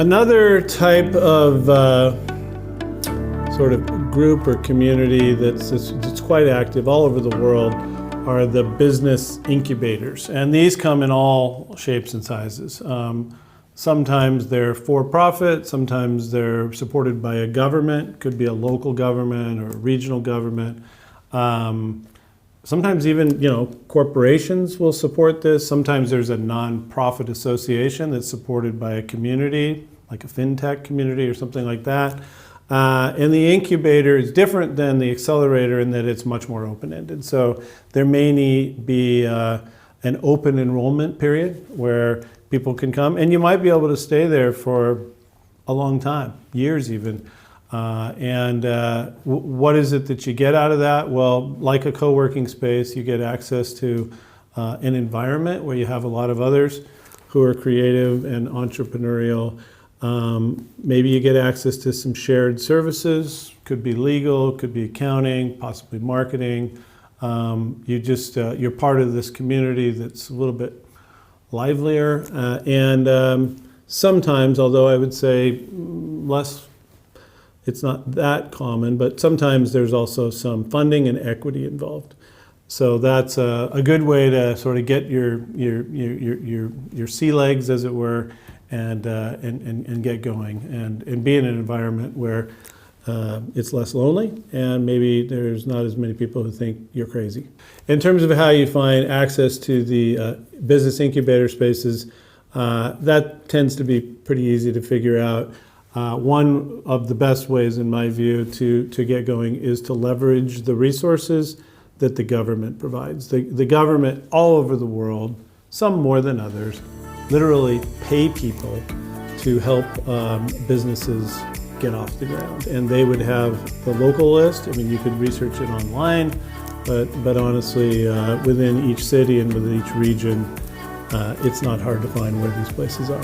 Another type of sort of group or community that's quite active all over the world are the business incubators. And these come in all shapes and sizes. Sometimes they're for-profit, sometimes they're supported by a government, could be a local government or a regional government. Sometimes even, corporations will support this. Sometimes there's a non-profit association that's supported by a community, like a fintech community or something like that. And the incubator is different than the accelerator in that it's much more open-ended. So there may be an open enrollment period where people can come, and you might be able to stay there for a long time, years even. What is it that you get out of that? Well, like a co-working space, you get access to an environment where you have a lot of others who are creative and entrepreneurial. Maybe you get access to some shared services, could be legal, could be accounting, possibly marketing. You're part of this community that's a little bit livelier. Sometimes, although I would say less, it's not that common, but sometimes there's also some funding and equity involved. So that's a good way to sort of get your sea legs, as it were, and get going and be in an environment where it's less lonely and maybe there's not as many people who think you're crazy. In terms of how you find access to the business incubator spaces, that tends to be pretty easy to figure out. One of the best ways, in my view, to get going is to leverage the resources that the government provides. The government all over the world, some more than others, literally pay people to help businesses get off the ground. And they would have the local list. I mean, you could research it online, but honestly, within each city and within each region, it's not hard to find where these places are.